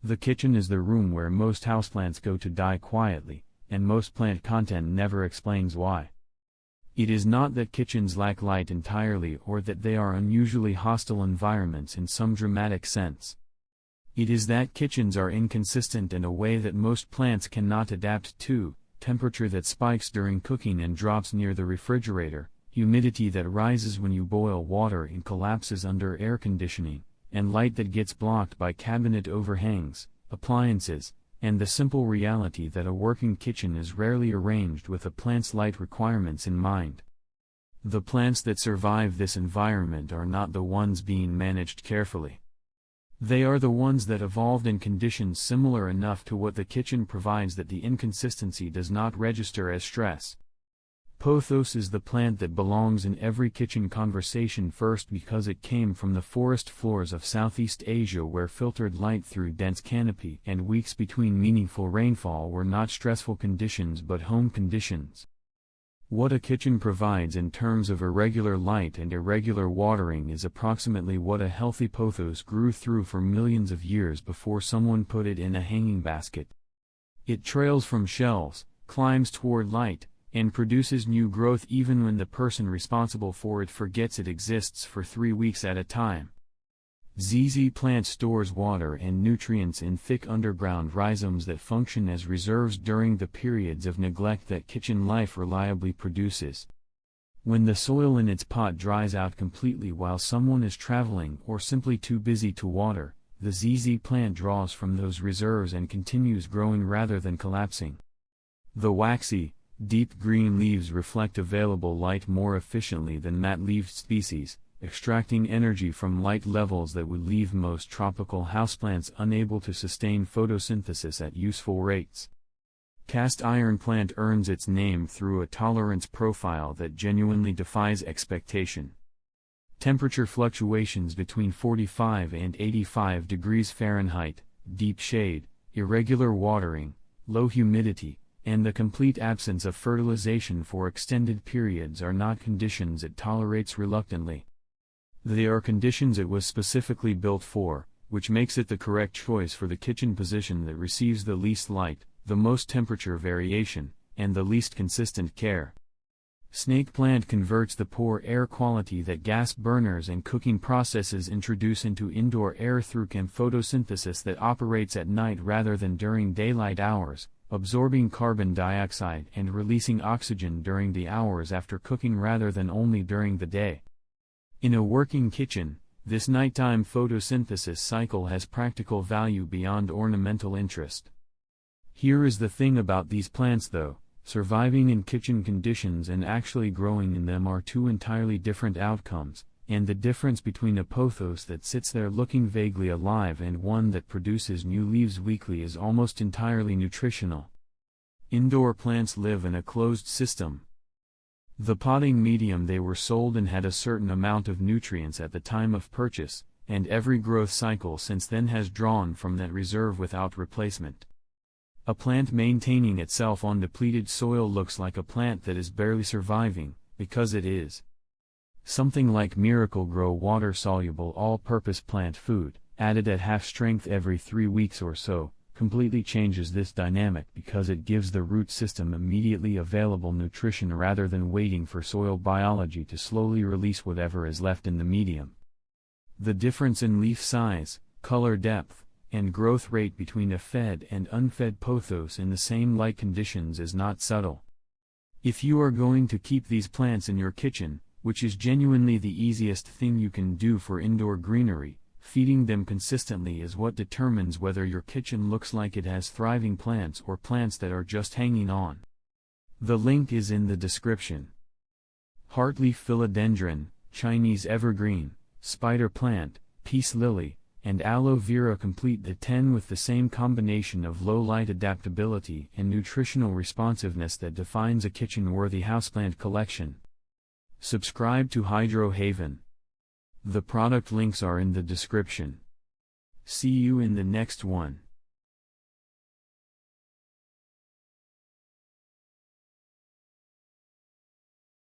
The kitchen is the room where most houseplants go to die quietly, and most plant content never explains why. It is not that kitchens lack light entirely or that they are unusually hostile environments in some dramatic sense. It is that kitchens are inconsistent in a way that most plants cannot adapt to: temperature that spikes during cooking and drops near the refrigerator, humidity that rises when you boil water and collapses under air conditioning, and light that gets blocked by cabinet overhangs, appliances, and the simple reality that a working kitchen is rarely arranged with a plant's light requirements in mind. The plants that survive this environment are not the ones being managed carefully. They are the ones that evolved in conditions similar enough to what the kitchen provides that the inconsistency does not register as stress. Pothos is the plant that belongs in every kitchen conversation, first because it came from the forest floors of Southeast Asia, where filtered light through dense canopy and weeks between meaningful rainfall were not stressful conditions but home conditions. What a kitchen provides in terms of irregular light and irregular watering is approximately what a healthy pothos grew through for millions of years before someone put it in a hanging basket. It trails from shelves, climbs toward light, and produces new growth even when the person responsible for it forgets it exists for 3 weeks at a time. ZZ plant stores water and nutrients in thick underground rhizomes that function as reserves during the periods of neglect that kitchen life reliably produces. When the soil in its pot dries out completely while someone is traveling or simply too busy to water, the ZZ plant draws from those reserves and continues growing rather than collapsing. The waxy, deep green leaves reflect available light more efficiently than matte-leaved species, extracting energy from light levels that would leave most tropical houseplants unable to sustain photosynthesis at useful rates. Cast iron plant earns its name through a tolerance profile that genuinely defies expectation. Temperature fluctuations between 45 and 85 degrees Fahrenheit, deep shade, irregular watering, low humidity, and the complete absence of fertilization for extended periods are not conditions it tolerates reluctantly. They are conditions it was specifically built for, which makes it the correct choice for the kitchen position that receives the least light, the most temperature variation, and the least consistent care. Snake plant converts the poor air quality that gas burners and cooking processes introduce into indoor air through photosynthesis that operates at night rather than during daylight hours, absorbing carbon dioxide and releasing oxygen during the hours after cooking rather than only during the day. In a working kitchen, this nighttime photosynthesis cycle has practical value beyond ornamental interest. Here is the thing about these plants though: surviving in kitchen conditions and actually growing in them are two entirely different outcomes, and the difference between a pothos that sits there looking vaguely alive and one that produces new leaves weekly is almost entirely nutritional. Indoor plants live in a closed system. The potting medium they were sold in had a certain amount of nutrients at the time of purchase, and every growth cycle since then has drawn from that reserve without replacement. A plant maintaining itself on depleted soil looks like a plant that is barely surviving, because it is. Something like Miracle-Gro water-soluble all-purpose plant food, added at half strength every 3 weeks or so, completely changes this dynamic because it gives the root system immediately available nutrition rather than waiting for soil biology to slowly release whatever is left in the medium. The difference in leaf size, color depth, and growth rate between a fed and unfed pothos in the same light conditions is not subtle. If you are going to keep these plants in your kitchen, which is genuinely the easiest thing you can do for indoor greenery, feeding them consistently is what determines whether your kitchen looks like it has thriving plants or plants that are just hanging on. The link is in the description. Heartleaf philodendron, Chinese evergreen, spider plant, peace lily, and aloe vera complete the 10 with the same combination of low light adaptability and nutritional responsiveness that defines a kitchen-worthy houseplant collection. Subscribe to Hydro Haven. The product links are in the description. See you in the next one.